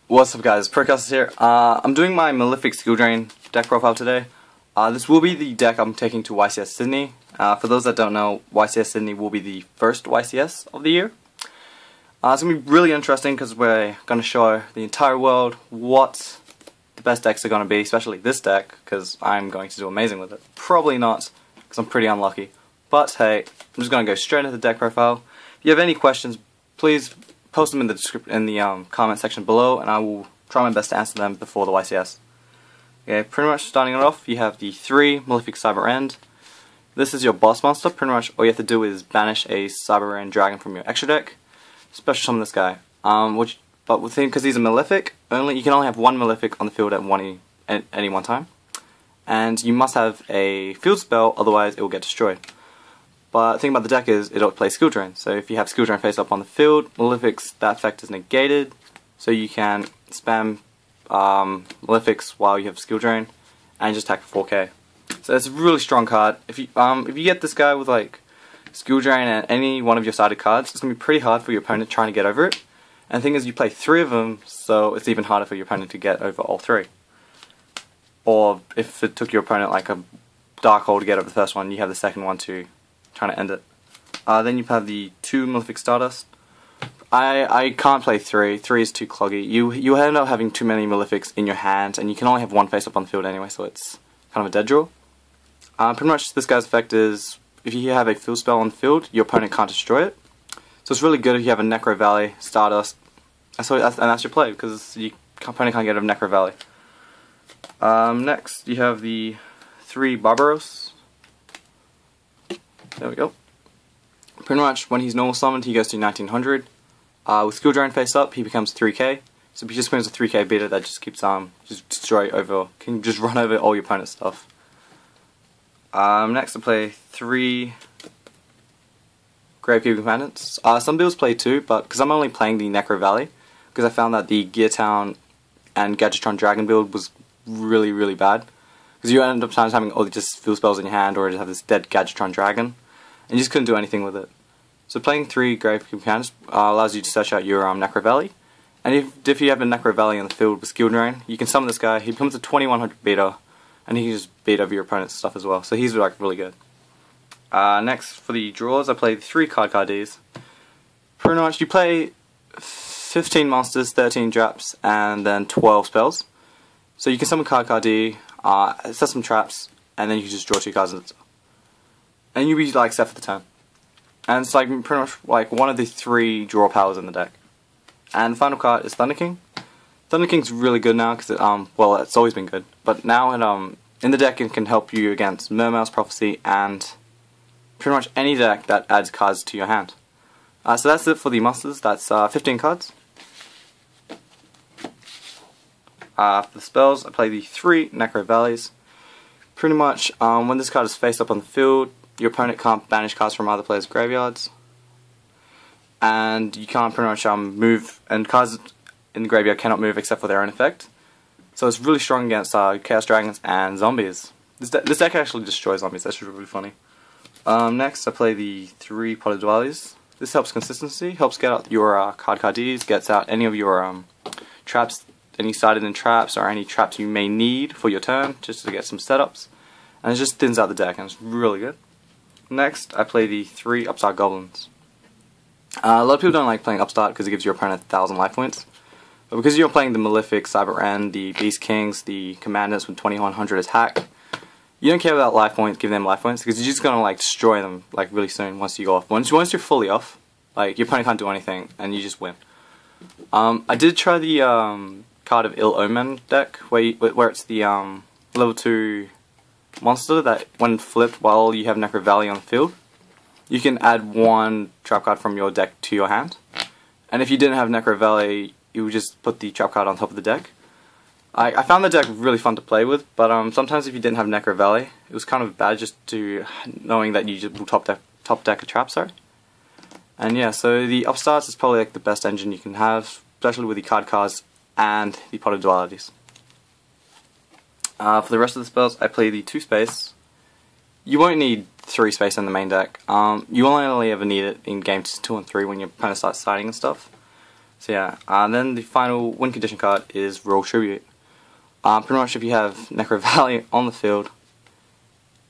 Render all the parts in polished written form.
What's up guys, Procast here. I'm doing my Malefic Skill Drain deck profile today. This will be the deck I'm taking to YCS Sydney. For those that don't know, YCS Sydney will be the first YCS of the year. It's going to be really interesting because we're going to show the entire world what the best decks are going to be, especially this deck, because I'm going to do amazing with it. Probably not, because I'm pretty unlucky. But hey, I'm just going to go straight into the deck profile. If you have any questions, please post them in the comment section below, and I will try my best to answer them before the YCS. Okay, pretty much starting it off, you have the 3 Malefic Cyber End. This is your boss monster. Pretty much all you have to do is banish a Cyber End dragon from your extra deck. Special summon this guy. But with him, because he's a Malefic, you can only have one Malefic on the field at any one time, and you must have a field spell, otherwise it will get destroyed. But the thing about the deck is it'll play Skill Drain. So if you have Skill Drain face up on the field, Malefic's that effect is negated, so you can spam Malefics while you have Skill Drain and just attack for 4k. So it's a really strong card. If you get this guy with like Skill Drain and any one of your sided cards, it's gonna be pretty hard for your opponent trying to get over it. And the thing is, you play 3 of them, so it's even harder for your opponent to get over all 3. Or if it took your opponent like a Dark Hole to get over the first one, you have the second one to trying to end it. Then you have the 2 Malefic Stardust. I can't play 3. 3 is too cloggy. You end up having too many Malefics in your hand, and you can only have one face up on the field anyway, so it's kind of a dead draw. Pretty much this guy's effect is, if you have a field spell on the field, your opponent can't destroy it. So it's really good if you have a Necrovalley, Stardust, and that's your play, because your opponent can't get over Necrovalley. Next, you have the 3 Barboros. There we go. Pretty much when he's normal summoned, he goes to 1900. With Skill Drain face up, he becomes 3k. So he just becomes a 3k beater that just keeps can just run over all your opponent's stuff. Next, I play 3 Gravekeeper Commandants. Some builds play 2, but because I'm only playing the Necrovalley, because I found that the Gear Town and Gadgetron Dragon build was really bad. Because you end up sometimes having all just field spells in your hand, or just have this dead Gadgetron Dragon, and you just couldn't do anything with it. So playing 3 Gravekeeper Commandants allows you to search out your Necrovalley, and if you have a Necrovalley in the field with Skill Drain, you can summon this guy. He becomes a 2100 beater, and he can just beat over your opponent's stuff as well. So he's like really good. Next, for the draws, I play 3 Ds. Pretty much you play 15 monsters, 13 traps, and then 12 spells. So you can summon D, set some traps, and then you can just draw 2 cards, and you'll be like set for the turn. And it's like pretty much like one of the 3 draw powers in the deck. And the final card is Thunder King. Thunder King's really good now because well, it's always been good, but now in the deck it can help you against Mermail's Prophecy and pretty much any deck that adds cards to your hand. So that's it for the monsters. That's 15 cards. For the spells, I play the 3 Necrovalleys. Pretty much, when this card is face up on the field, your opponent can't banish cards from other players' graveyards, and you can't pretty much move, and cards in the graveyard cannot move except for their own effect. So it's really strong against Chaos Dragons and Zombies. This deck actually destroys zombies. That's really funny. Next, I play the 3 Pot of Dualities. This helps consistency, helps get out your Ds, gets out any of your traps, any sided in traps, or any traps you may need for your turn, just to get some setups. And it just thins out the deck, and it's really good. Next, I play the 3 Upstart Goblins. A lot of people don't like playing Upstart because it gives your opponent 1000 life points. But because you're playing the Malefic Cyber End, the Beast Kings, the Commandants with 2100 attack, you don't care about life points, give them life points, because you're just gonna like destroy them like really soon once you go off. Once you're fully off, like your opponent can't do anything, and you just win. I did try the card of Ill Omen deck, where it's the level 2 monster that when flipped while you have Necrovalley on the field, you can add 1 trap card from your deck to your hand. And if you didn't have Necrovalley, you would just put the trap card on top of the deck. I found the deck really fun to play with, but sometimes if you didn't have Necrovalley, it was kind of bad just knowing that you just will top deck a trap, sorry. And yeah, so the Upstarts is probably like the best engine you can have, especially with the cards and the Pot of Dualities. For the rest of the spells, I play the 2 space. You won't need 3 space in the main deck. You only ever need it in games 2 and 3 when your opponent starts siding and stuff. So yeah, then the final win condition card is Royal Tribute. Pretty much if you have Necrovalley on the field,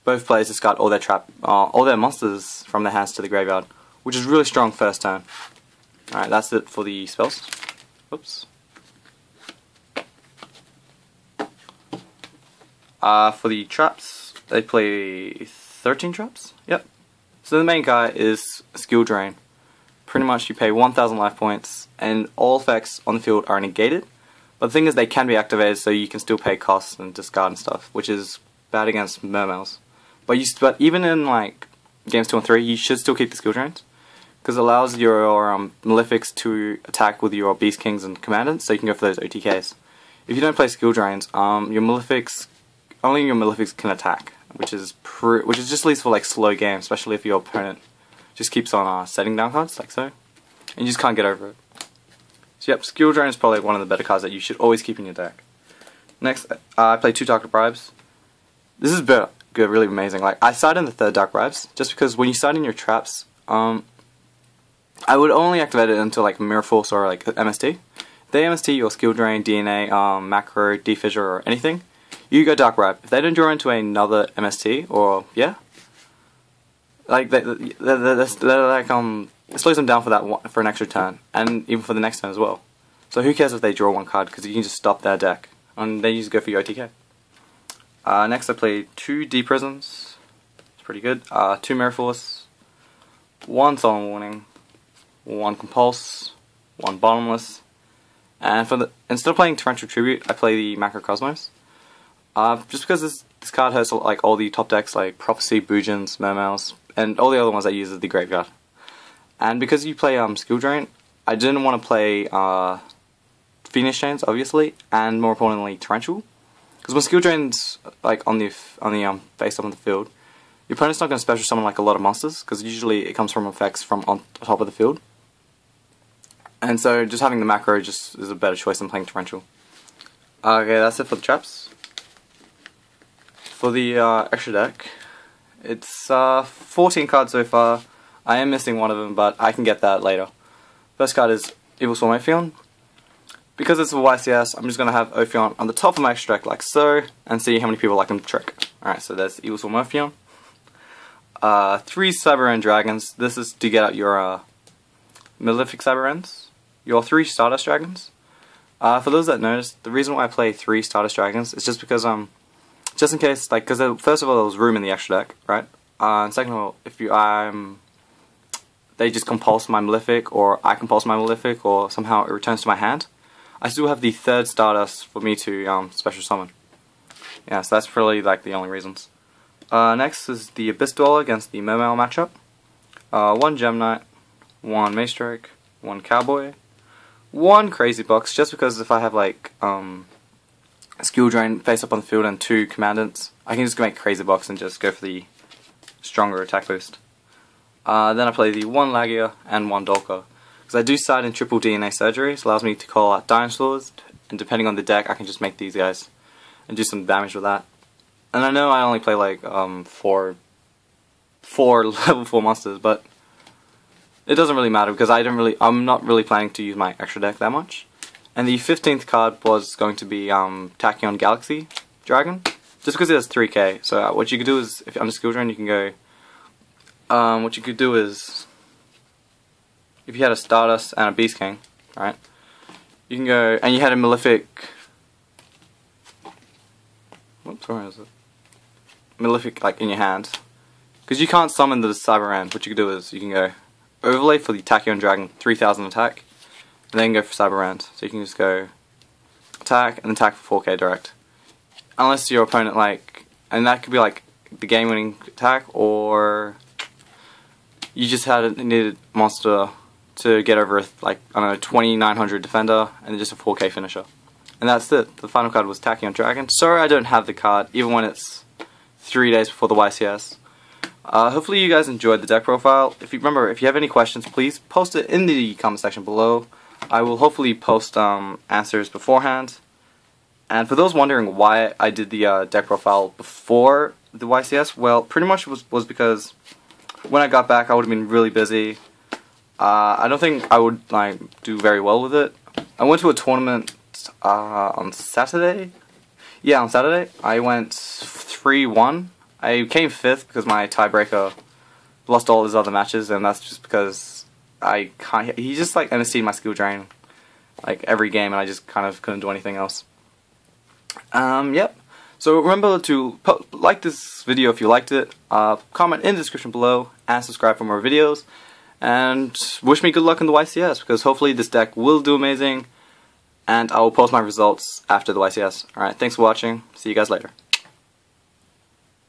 both players discard all their monsters from their hands to the graveyard, which is really strong first turn. Alright, that's it for the spells. Oops. For the traps, they play 13 traps? Yep. So the main guy is Skill Drain. Pretty much you pay 1000 life points, and all effects on the field are negated. But the thing is, they can be activated, so you can still pay costs and discard and stuff, which is bad against Mermails. But even in like games 2 and 3, you should still keep the Skill Drains, because it allows your Malefics to attack with your Beast Kings and Commandants, so you can go for those OTKs. If you don't play Skill Drains, only your Malefics can attack, which is just leads for like slow games, especially if your opponent just keeps on setting down cards like so, and you just can't get over it. So yep, Skill Drain is probably one of the better cards that you should always keep in your deck. Next, I play 2 Dark Bribes. This is good, really amazing. Like, I started in the 3rd Dark Bribes, just because when you start in your traps, I would only activate it until like Mirror Force or like MST. If they MST your Skill Drain, DNA, Macro, Defissure, or anything, you go Dark Bribe. If they don't draw into another MST, or yeah, like they're like it slows them down for an extra turn, and even for the next turn as well. So who cares if they draw 1 card, because you can just stop their deck, and then you just go for your OTK. Next I play 2 Deep Prisons. It's pretty good. 2 Mirror Force, 1 Solemn Warning, 1 Compulse, 1 Bottomless, and instead of playing Torrential Tribute, I play the Macrocosmos. Just because this card has like all the top decks like Prophecy, Boojins, Mermails, and all the other ones that uses the graveyard. And because you play Skill Drain, I didn't want to play Phoenix Chains, obviously, and more importantly Torrential. Because when Skill Drain's like on the face up on the field, your opponent's not going to special summon like a lot of monsters, because usually it comes from effects from on top of the field. And so just having the macro just is a better choice than playing Torrential. Okay, that's it for the traps. For the extra deck, it's 14 cards so far. I am missing one of them, but I can get that later. First card is Evil Swarm Ophion. Because it's a YCS, I'm just going to have Ophion on the top of my extra deck like so, and see how many people like him to trick. Alright, so there's Evil Swarm Ophion. 3 Cyber End Dragons. This is to get out your Malefic Cyber Ends. Your 3 Stardust Dragons. For those that noticed, the reason why I play 3 Stardust Dragons is just because just in case, like, because first of all, there was room in the extra deck, right? And second of all, if they just compulse my Malefic, or I compulse my Malefic, or somehow it returns to my hand, I still have the 3rd Stardust for me to special summon. Yeah, so that's really like the only reasons. Next is the Abyss Dweller against the Mermail matchup. 1 Gem Knight, 1 Maestro, 1 Cowboy, 1 Crazy Box, just because if I have like Skill Drain face up on the field and 2 Commandants, I can just make Crazy Box and just go for the stronger attack boost. Then I play the 1 Lagia and 1 Dolka, because I do side in triple DNA Surgery, so it allows me to call out Dinosaurs, and depending on the deck I can just make these guys and do some damage with that. And I know I only play like 4 level 4 monsters, but it doesn't really matter because I'm not really planning to use my extra deck that much. And the 15th card was going to be Tachyon Galaxy Dragon, just because it has 3k. So what you could do is, if you're under Skill Drain, you can go. What you could do is, if you had a Stardust and a Beast King, right? You can go, and you had a Malefic. Whoops, where is it? Malefic, like in your hand, because you can't summon the Cyber End. What you can do is you can go overlay for the Tachyon Dragon, 3000 attack, and then go for Cyber End. So you can just go attack and attack for 4k direct, unless your opponent and that could be like the game-winning attack, or you just needed a monster to get over I don't know, 2900 defender and then just a 4k finisher. And that's it. The final card was Tachyon Dragon. Sorry I don't have the card, even when it's 3 days before the YCS. Hopefully you guys enjoyed the deck profile. If you have any questions, please post it in the comment section below. I will hopefully post answers beforehand. And for those wondering why I did the deck profile before the YCS, well, pretty much was because when I got back I would have been really busy. I don't think I would like do very well with it. I went to a tournament on Saturday. Yeah, on Saturday I went 3-1. I came 5th because my tiebreaker lost all his other matches, and that's just because he just like MSC'd my skill drain like every game, and I just kind of couldn't do anything else. Yep. So remember to like this video if you liked it, comment in the description below, and subscribe for more videos. And wish me good luck in the YCS, because hopefully this deck will do amazing, and I will post my results after the YCS. Alright, thanks for watching. See you guys later.